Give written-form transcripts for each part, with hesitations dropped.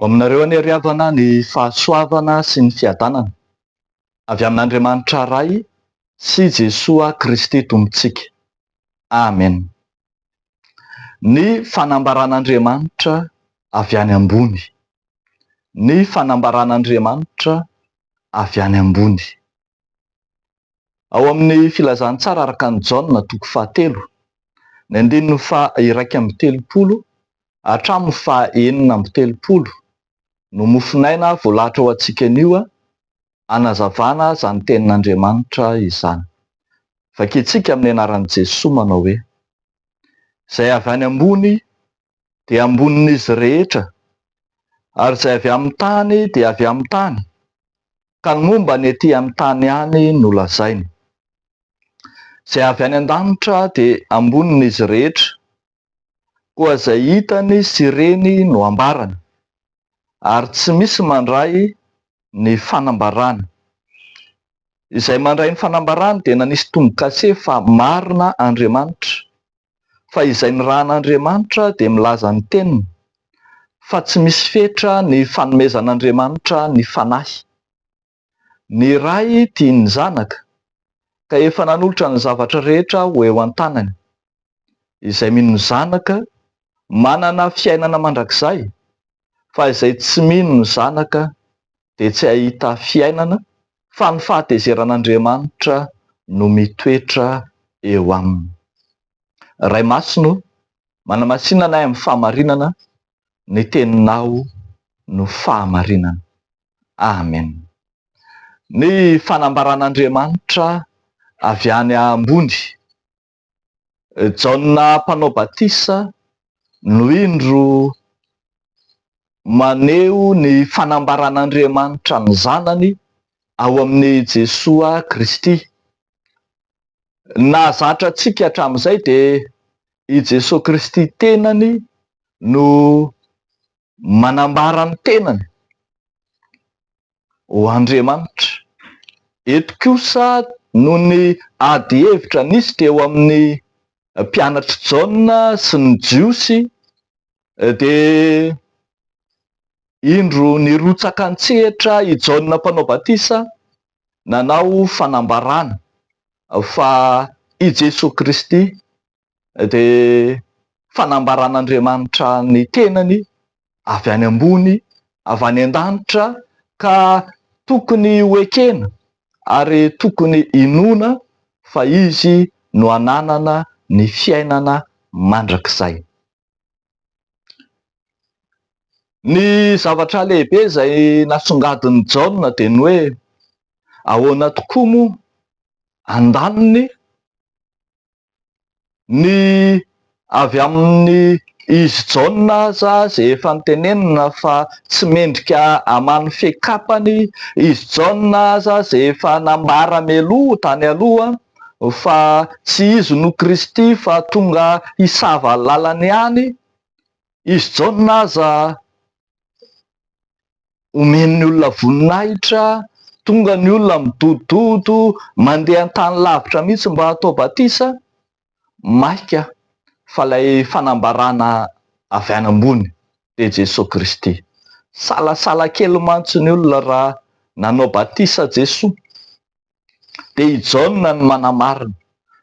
Aminareo any ry havana ny fahasoavana sy ny fiadanana avy amin'Andriamanitra ray sy Jesoa Kristy Tompontsika. Amen. Ny fanambaran'Andriamanitra avy any ambony. Ny fanambaran'Andriamanitra avy any ambony. Ao amin'ny filazantsara araka ny Jaona 7:1-30 hatramin'ny 9:30 no mofinaina voalahatra ho antsika anio anazavana izany tenin'Andriamanitra izany. Vakintsika amin'ny anaran'i Jesoa manao hoe: izay avy any ambony dia ambonin'izy rehetra, ary izay avy amin'ny tany dia avy amin'ny tany, ka ny momba ny etỳ amin'ny tany ihany no lazainy. Izay avy any an-danitra dia ambonin'izy rehetra, koa izay hitany sy reny no ambarany, ary tsy misy mandray ny fanambarany. Izay mandray ny fanambarany dia nanisy tombo-kase fa marina Andriamanitra, fa izay nirahan'Andriamanitra dia milaza ny teniny, fa tsy misy fetra ny fanomezan'Andriamanitra ny fanahy. Ny ray tia ny zanaka, ka efa nanolotra ny zavatra rehetra ho eo an-tanany. Izay mino ny zanaka manana fiainana mandrakizay, fa izay tsy mino ny zanaka dia tsy ahita fiainana, fa ny fahatezeran'Andriamanitra no mitoetra eo aminy. Ray Masino, manamasinanay amin'ny fahamarinana, ny teninao no fahamarinana. Amen. Ny fanambaran'Andriamanitra avy any ambony. Jaona mpanao batisa no indro maneho ny fanambaran'Andriamanitra ny zanany ao amin'ny Jesoa Kristy. Nahazatra antsika hatramin'izay dia i Jesoa Kristy tenany no manambara ny tenany ho Andriamanitra. Eto kosa no ny ady hevitra nisy teo amin'ny mpianatra Jaona sy ny jiosy, dia indro nirotsaka an-tsehatra i Jaona mpanao batisa nanao fanambarana fa i Jesoa Kristy dia fanambaran'Andriamanitra ny tenany avy any ambony, avy any an-danitra, ka tokony ho ekena ary tokony inoana fa izy no ananana ny fiainana mandrakizay. Ny zavatra lehibe izay nasongadin'ny Jaona dia ny hoe: ahoana tokoa moa andaniny ny avy amin'ny izy Jaona aza izay efa nitenenina fa tsy mendrika hamano fekapany, izy Jaona aza izay efa nambara mialoha tany aloha fa tsy izy no Kristy fa tonga hisava lalany ihany. Izy Jaona aza omen'ny olona voninahitra, tonga ny olona midododo mandeha an-tany lavitra mihitsy mba hatao batisa. Maika fa ilay fanambarana avy any ambony dia Jesoa Kristy. Salasala kely mantsy ny olona raha nanao batisa Jesoa dia i Jaona ny manamarina,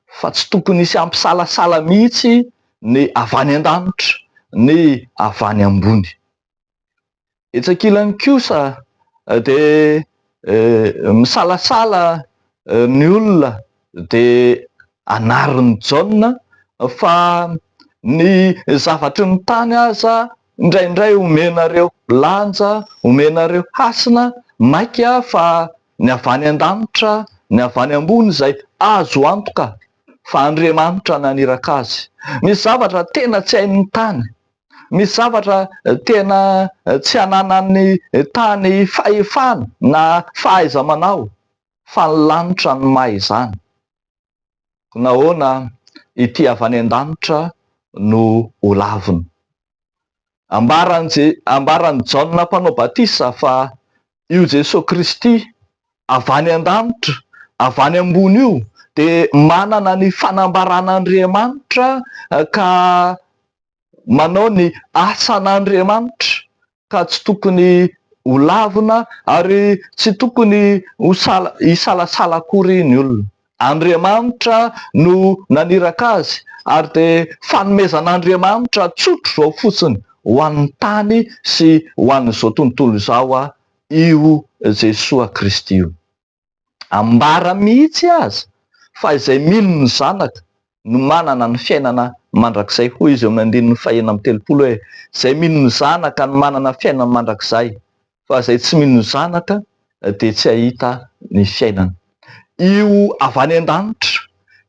fa tsy tokony hisy ampisalasala mihitsy ny avy any an-danitra, ny avy any ambony. Etsakilany kosa dia misalasala ny olona dia anarin'ny Jaona, fa ny zavatry ny tany aza indraindray omenareo lanja, omenareo hasina, maika fa ny avy any an-danitra, ny avy any ambony izay azo antoka fa Andriamanitra naniraka azy. Misy zavatra tena tsy hain'ny tany, misy zavatra tena tsy ananan'ny tany fahefana na fahaiza-manao, fa ny lanitra ny maha izany. Nahoana ity avy any an-danitra no ho lavina. Ambaran'ny Jaona mpanao batisa fa io Jesoa Kristy avy any an-danitra, avy any ambony io dia manana ny fanambaran'Andriamanitra ka manao ny asan'Andriamanitra ka tsy tokony ho lavina ary tsy tokony hisalasala akory ny olona. Andriamanitra no naniraka azy ary de fanomezan'Andriamanitra tsotro zao fotsiny ho an'ny tany sy ho an'izao tontolo izao io Jesoa Kristy io. Ambara mihitsy aza fa izay mino ny zanaka no manana ny fiainana mandrakizay, hoy izy eo amin'ny andininy 1:30 hoe izay mino ny zanaka no manana fiainana mandrakizay, fa izay tsy mino ny zanaka de tsy ahita ny fiainana. Io avy any an-danitra,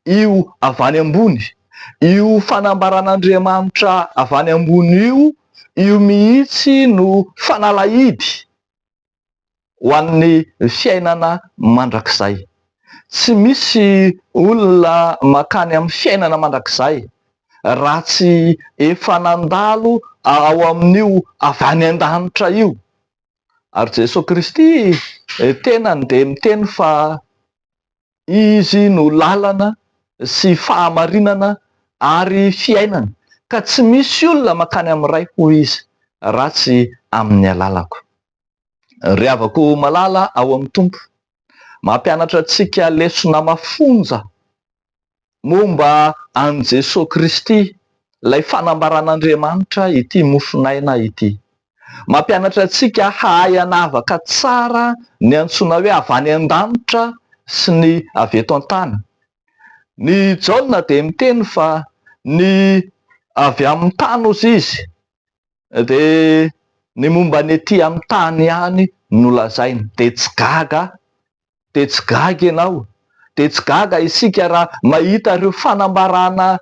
io avy any ambony, io fanambaran'Andriamanitra avy any ambony io mihitsy no fanalahidy ho an'ny fiainana mandrakizay. Tsy misy olona makany amin'ny fiainana mandrakizay raha tsy efa nandalo ao amin'io avy any an-danitra io. Ary Jesosy Kristy tenany de miteny fa izy no lalana sy fahamarinana ary fiainana, ka tsy misy olona makany amin'ny ray hoy izy raha tsy amin'ny alalako. Ry havako malala ao amin'ny Tompo, mampianatra antsika lesona mafonja momba an' Jesosy Kristy, ilay fanambaran'Andriamanitra ity mofonaina ity. Mampianatra antsika hahay hanavaka tsara ny antsoina hoe avy any an-danitra sy ny avy eto an-tany. Ny Jaona de miteny fa ny avy amin'ny tany ozy izy de ny momba ny ety amin'ny tany ihany no lazainy, de tsy gaga ianao, de tsy gaga isika raha mahita ireo fanambarana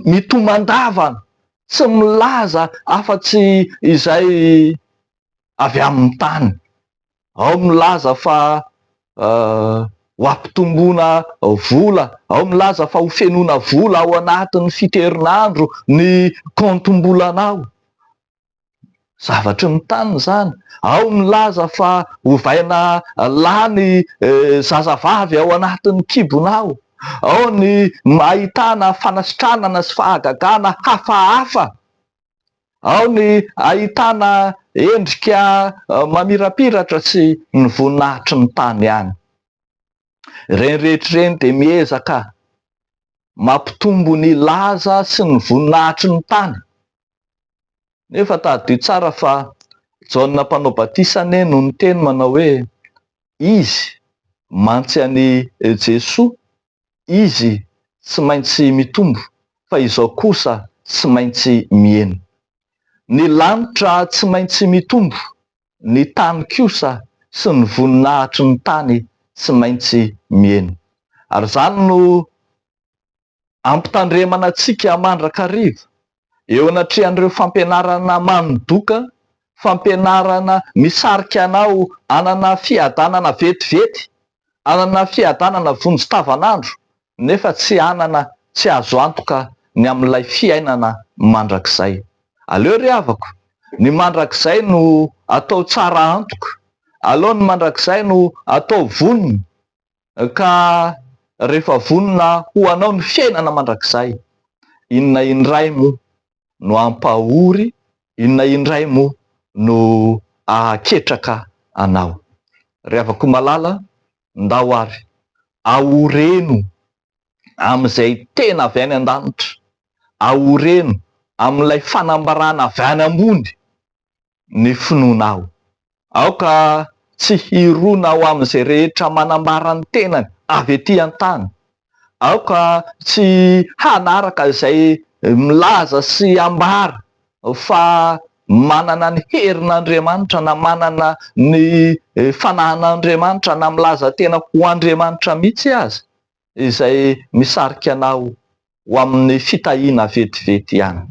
mitomandavana tsy milaza afa-tsy izay avy amin'ny tany. Ao milaza fa ho ampitomboana vola, ao milaza fa ho fenoana vola ao anatin'ny fito herinandro ny kontom-bolanao, zavatry ny tany zany. Ao milaza fa hovaina lany zazavavy ao anatin'ny kibonao, ao ny ahitana fanasitranana sy fahagagana hafahafa, ao ny ahitana endrika mamirapiratra sy ny voninahitry ny tany ihany. Reny rehetra reny de miezaka mampitombo ny laza sy ny voninahitry ny tany. Nefa taddio tsara fa Jaona mpanao batisana no niteny manao hoe izy mantsy an'i Jesoa, izy tsy maintsy mitombo, fa izao kosa tsy maintsy mihaino. Ny lanitra tsy maintsy mitombo, ny tany kosa sy ny voninahitry ny tany tsy maintsy mihaino. Ary zany no ampitandremana antsika mandrakariva eo anatrehan'ireo fampianarana manidoka, fampianarana misarika anao anana fiadanana vetivety, anana fiadanana vonjy-tavanandro, nefa tsy azo antoka ny amin'ilay fiainana mandrakizay. Aleo ry havako, ny mandrakizay no atao tsara antoka, aleo ny mandrakizay no atao vonona, ka rehefa vonona ho anao ny fiainana mandrakizay, inona indray moa no ampahory, inona indray moa no aketraka anao. Ry havako malala, ndao ary ahoreno amin'izay tena avy any an-danitra, ahoreno amin'ilay fanambarana avy any ambony ny finoanao. Aoka tsy hirona ao amin'izay rehetra manambara ny tenany avy ety an-tany, aoka tsy hanaraka izay milaza sy ambara fa manana ny herin'Andriamanitra na manana ny fanahin'Andriamanitra na milaza tena ho Andriamanitra mihitsy aza, izay misarika anao ho amin'ny fitahiana vetivety ihany.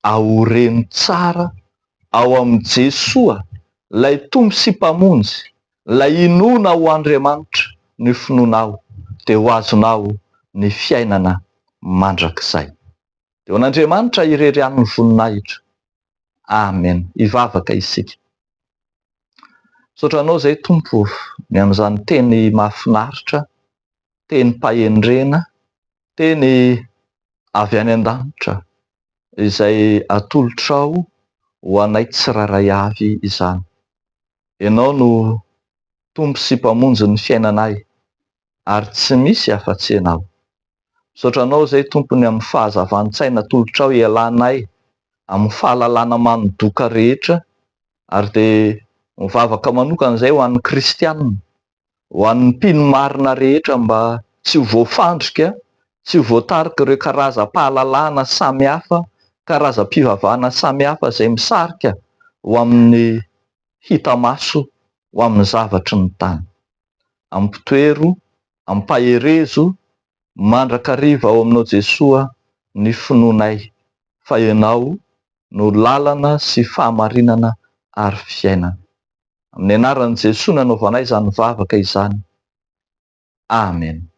Ahoreno tsara ao amin'i Jesoa, lay tombo sy mpamonjy, lay inona ho Andriamanitra ny finoanao, de ho azonao ny fiainana mandrakizay. De ho an'Andriamanitra irery ihany ny voninahitra. Amen. Ivavaka isika. Sotranao zay Tompo ny amin'izany teny mahafinaritra, teny mpahendrena, teny avy any an-danitra izay atolotrao ho anay tsiraray avy izany. Ianao no tompo sy mpamonjy ny fiainanay, ary tsy misy afa-tsy ianao. Misaotra anao izay tompony amin'ny fahazavan-tsaina tolotrao ialanay amin'ny fahalalana manidoka rehetra, ary dia mivavaka manokana izay ho an'ny kristianina, ho an'ny mpino marina rehetra mba tsy ho voafandrika, tsy ho voatarika ireo karazam-pahalalana samihafa, karazam-pivavahana samihafa izay misarika ho amin'ny hita maso, ho amin'ny zavatry ny tany. Ampitoero, ampaherezo, mandrakariva ao aminao Jesoa ny finoanay, fa ianao no lalana sy fahamarinana ary fiainana. Amin'ny anaran'i Jesoa nanaovanay izany vavaka izany. Amen.